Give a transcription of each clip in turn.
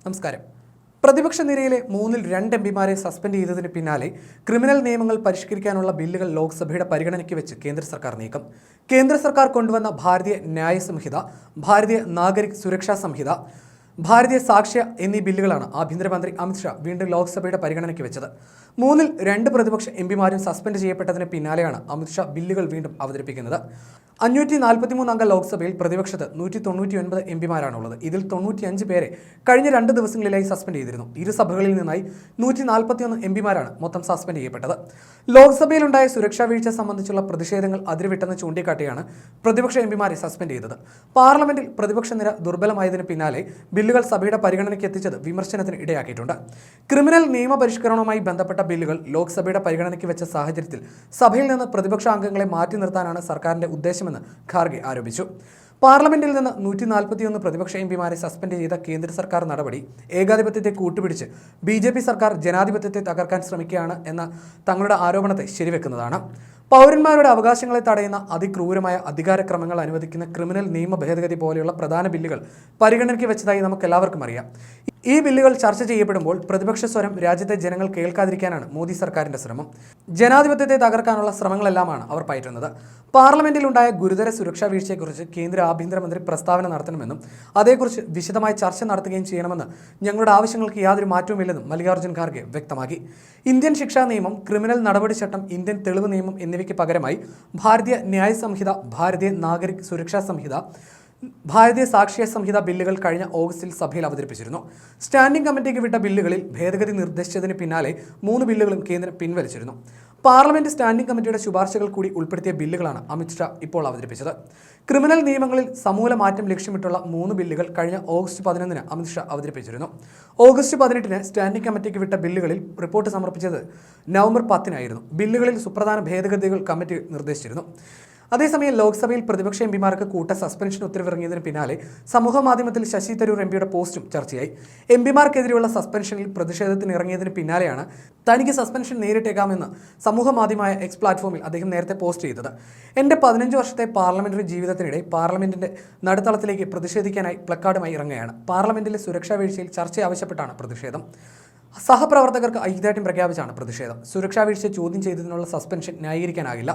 നമസ്കാരം. പ്രതിപക്ഷ നിരയിലെ 2 എംപിമാരെ സസ്പെൻഡ് ചെയ്തതിന് പിന്നാലെ ക്രിമിനൽ നിയമങ്ങൾ പരിഷ്കരിക്കാനുള്ള ബില്ലുകൾ ലോക്സഭയുടെ പരിഗണനയ്ക്ക് വെച്ച് കേന്ദ്ര സർക്കാർ നീക്കം. കേന്ദ്ര സർക്കാർ കൊണ്ടുവന്ന ഭാരതീയ ന്യായ സംഹിത, ഭാരതീയ നാഗരിക് സുരക്ഷാ സംഹിത, ഭാരതീയ സാക്ഷ്യ എന്നീ ബില്ലുകളാണ് ആഭ്യന്തരമന്ത്രി അമിത്ഷാ വീണ്ടും ലോക്സഭയുടെ പരിഗണനയ്ക്ക് വെച്ചത്. 2 പ്രതിപക്ഷ എംപിമാരും സസ്പെൻഡ് ചെയ്യപ്പെട്ടതിന് പിന്നാലെയാണ് അമിത്ഷാ ബില്ലുകൾ വീണ്ടും അവതരിപ്പിക്കുന്നത്. 543 അംഗ ലോക്സഭയിൽ പ്രതിപക്ഷത്ത് 199 എംപിമാരാണുള്ളത്. ഇതിൽ 95 പേരെ കഴിഞ്ഞ 2 ദിവസങ്ങളിലായി സസ്പെൻഡ് ചെയ്തിരുന്നു. ഇരു സഭകളിൽ നിന്നായി 141 എംപിമാരാണ് മൊത്തം സസ്പെൻഡ് ചെയ്യപ്പെട്ടത്. ലോക്സഭയിലുണ്ടായ സുരക്ഷാ വീഴ്ച സംബന്ധിച്ചുള്ള പ്രതിഷേധങ്ങൾ അതിരുവിട്ടെന്ന് ചൂണ്ടിക്കാട്ടിയാണ് പ്രതിപക്ഷ എംപിമാരെ സസ്പെൻഡ് ചെയ്തത്. പാർലമെന്റിൽ പ്രതിപക്ഷ നിര ദുർബലമായതിന് പിന്നാലെ ബില്ലുകൾ സഭയുടെ പരിഗണനയ്ക്ക് എത്തിച്ചത് വിമർശനത്തിന് ഇടയാക്കിയിട്ടുണ്ട്. ക്രിമിനൽ നിയമപരിഷ്കരണവുമായി ബന്ധപ്പെട്ട ബില്ലുകൾ ലോക്സഭയുടെ പരിഗണനയ്ക്ക് വെച്ച സാഹചര്യത്തിൽ സഭയിൽ നിന്ന് പ്രതിപക്ഷ അംഗങ്ങളെ മാറ്റി നിർത്താനാണ് സർക്കാരിന്റെ ഉദ്ദേശമെന്ന് ഖാർഗെ ആരോപിച്ചു. പാർലമെന്റിൽ നിന്ന് 141 പ്രതിപക്ഷ എംപിമാരെ സസ്പെൻഡ് ചെയ്ത കേന്ദ്ര സർക്കാർ നടപടി ഏകാധിപത്യത്തെ കൂട്ടുപിടിച്ച് BJP സർക്കാർ ജനാധിപത്യത്തെ തകർക്കാൻ ശ്രമിക്കുകയാണ് എന്ന തങ്ങളുടെ ആരോപണത്തെ ശരിവെക്കുന്നതാണ്. പൗരന്മാരുടെ അവകാശങ്ങളെ തടയുന്ന അതിക്രൂരമായ അധികാരക്രമങ്ങൾ അനുവദിക്കുന്ന ക്രിമിനൽ നിയമ ഭേദഗതി പോലെയുള്ള പ്രധാന ബില്ലുകൾ പരിഗണനയ്ക്ക് വെച്ചതായി നമുക്കെല്ലാവർക്കും അറിയാം. ഈ ബില്ലുകൾ ചർച്ച ചെയ്യപ്പെടുമ്പോൾ പ്രതിപക്ഷ സ്വരം രാജ്യത്തെ ജനങ്ങൾ കേൾക്കാതിരിക്കാനാണ് മോദി സർക്കാരിന്റെ ശ്രമം. ജനാധിപത്യത്തെ തകർക്കാനുള്ള ശ്രമങ്ങളെല്ലാമാണ് അവർ പയറ്റുന്നത്. പാർലമെന്റിലുണ്ടായ ഗുരുതര സുരക്ഷാ വീഴ്ചയെക്കുറിച്ച് കേന്ദ്ര ആഭ്യന്തരമന്ത്രി പ്രസ്താവന നടത്തണമെന്നും അതേക്കുറിച്ച് വിശദമായി ചർച്ച നടത്തുകയും ചെയ്യണമെന്ന് ഞങ്ങളുടെ ആവശ്യങ്ങൾക്ക് യാതൊരു മാറ്റവുമില്ലെന്നും മല്ലികാർജ്ജുൻ ഖാർഗെ വ്യക്തമാക്കി. ഇന്ത്യൻ ശിക്ഷാ നിയമം, ക്രിമിനൽ നടപടി ചട്ടം, ഇന്ത്യൻ തെളിവ് നിയമം എന്നിവയ്ക്ക് പകരമായി ഭാരതീയ ന്യായ സംഹിത, ഭാരതീയ നാഗരിക് സുരക്ഷാ സംഹിത, ഭാരതീയ സാക്ഷ്യ സംഹിത ബില്ലുകൾ കഴിഞ്ഞ ഓഗസ്റ്റിൽ സഭയിൽ അവതരിപ്പിച്ചിരുന്നു. സ്റ്റാൻഡിംഗ് കമ്മിറ്റിക്ക് വിട്ട ബില്ലുകളിൽ ഭേദഗതി നിർദ്ദേശിച്ചതിന് പിന്നാലെ 3 ബില്ലുകളും കേന്ദ്രം പിൻവലിച്ചിരുന്നു. പാർലമെന്റ് സ്റ്റാൻഡിംഗ് കമ്മിറ്റിയുടെ ശുപാർശകൾ കൂടി ഉൾപ്പെടുത്തിയ ബില്ലുകളാണ് അമിത്ഷാ ഇപ്പോൾ അവതരിപ്പിച്ചത്. ക്രിമിനൽ നിയമങ്ങളിൽ സമൂല മാറ്റം ലക്ഷ്യമിട്ടുള്ള 3 ബില്ലുകൾ കഴിഞ്ഞ ഓഗസ്റ്റ് 11-ന് അമിത്ഷാ അവതരിപ്പിച്ചിരുന്നു. ഓഗസ്റ്റ് 18-ന് സ്റ്റാൻഡിംഗ് കമ്മിറ്റിക്ക് വിട്ട ബില്ലുകളിൽ റിപ്പോർട്ട് സമർപ്പിച്ചത് നവംബർ 10-നായിരുന്നു. ബില്ലുകളിൽ സുപ്രധാന ഭേദഗതികൾ കമ്മിറ്റി നിർദ്ദേശിച്ചിരുന്നു. അതേസമയം ലോക്സഭയിൽ പ്രതിപക്ഷ എംപിമാർക്ക് കൂട്ട സസ്പെൻഷൻ ഉത്തരവിറങ്ങിയതിന് പിന്നാലെ സമൂഹ മാധ്യമത്തിൽ ശശി തരൂർ എംപിയുടെ പോസ്റ്റും ചർച്ചയായി. എംപിമാർക്കെതിരെയുള്ള സസ്പെൻഷനിൽ പ്രതിഷേധത്തിന് ഇറങ്ങിയതിന് പിന്നാലെയാണ് തനിക്ക് സസ്പെൻഷൻ നേരിട്ടേക്കാമെന്ന് സമൂഹ മാധ്യമമായ എക്സ് പ്ലാറ്റ്ഫോമിൽ അദ്ദേഹം നേരത്തെ പോസ്റ്റ് ചെയ്തത്. എൻ്റെ 15 വർഷത്തെ പാർലമെന്ററി ജീവിതത്തിനിടെ പാർലമെന്റിന്റെ നടുത്തളത്തിലേക്ക് പ്രതിഷേധിക്കാനായി പ്ലക്കാർഡുമായി ഇറങ്ങുകയാണ്. പാർലമെന്റിലെ സുരക്ഷാ വീഴ്ചയിൽ ചർച്ച ആവശ്യപ്പെട്ടാണ് പ്രതിഷേധം. സഹപ്രവർത്തകർക്ക് ഐക്യദാർഢ്യം പ്രഖ്യാപിച്ചാണ് പ്രതിഷേധം. സുരക്ഷാ വീഴ്ച ചോദ്യം ചെയ്തതിനുള്ള സസ്പെൻഷൻ ന്യായീകരിക്കാനാകില്ല.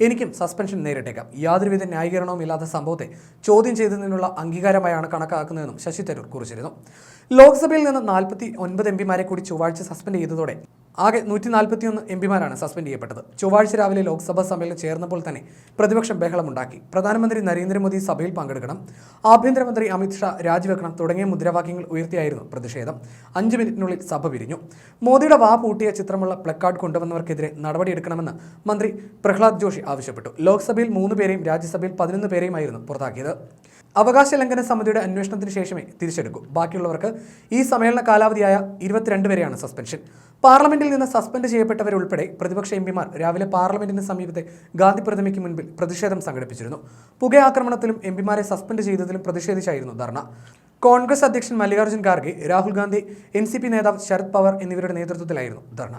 എനിക്കും സസ്പെൻഷൻ നേരിട്ടേക്കാം. യാതൊരുവിധ ന്യായീകരണവും ഇല്ലാത്ത സംഭവത്തെ ചോദ്യം ചെയ്തതിനുള്ള അംഗീകാരമായാണ് കണക്കാക്കുന്നതെന്നും ശശി തരൂർ കുറിച്ചിരുന്നു. ലോക്സഭയിൽ നിന്ന് 49 എംപിമാരെ കൂടി ചൊവ്വാഴ്ച സസ്പെൻഡ് ചെയ്തതോടെ ആകെ 141 എംപിമാരാണ് സസ്പെൻഡ് ചെയ്യപ്പെട്ടത്. ചൊവ്വാഴ്ച രാവിലെ ലോക്സഭാ സമ്മേളനം ചേർന്നപ്പോൾ തന്നെ പ്രതിപക്ഷം ബഹളമുണ്ടാക്കി. പ്രധാനമന്ത്രി നരേന്ദ്രമോദി സഭയിൽ പങ്കെടുക്കണം, ആഭ്യന്തരമന്ത്രി അമിത്ഷാ രാജിവെക്കണം തുടങ്ങിയ മുദ്രാവാക്യങ്ങൾ ഉയർത്തിയായിരുന്നു പ്രതിഷേധം. 5 മിനിറ്റിനുള്ളിൽ സഭ പിരിഞ്ഞു. മോദിയുടെ വാ പൂട്ടിയ ചിത്രമുള്ള പ്ലക്കാർഡ് കൊണ്ടുവന്നവർക്കെതിരെ നടപടിയെടുക്കണമെന്ന് മന്ത്രി പ്രഹ്ലാദ് ജോഷി ആവശ്യപ്പെട്ടു. ലോക്സഭയിൽ 3 പേരെയും രാജ്യസഭയിൽ 11 പേരെയുമായിരുന്നു പുറത്താക്കിയത്. അവകാശ ലംഘന സമിതിയുടെ അന്വേഷണത്തിന് ശേഷമേ തിരിച്ചെടുക്കൂ. ബാക്കിയുള്ളവർക്ക് ഈ സമ്മേളന കാലാവധിയായ 22 വരെയാണ് സസ്പെൻഷൻ. പാർലമെന്റിൽ നിന്ന് സസ്പെൻഡ് ചെയ്യപ്പെട്ടവരുൾപ്പെടെ പ്രതിപക്ഷ എംപിമാർ രാവിലെ പാർലമെന്റിന് സമീപത്തെ ഗാന്ധി പ്രതിമയ്ക്ക് മുൻപിൽ പ്രതിഷേധം സംഘടിപ്പിച്ചിരുന്നു. പുകയാക്രമണത്തിലും എംപിമാരെ സസ്പെൻഡ് ചെയ്തതിലും പ്രതിഷേധിച്ചായിരുന്നു ധർണ. കോൺഗ്രസ് അധ്യക്ഷൻ മല്ലികാർജ്ജുൻ ഖാർഗെ, രാഹുൽ ഗാന്ധി, NCP നേതാവ് ശരത് പവാർ എന്നിവരുടെ നേതൃത്വത്തിലായിരുന്നു ധർണ.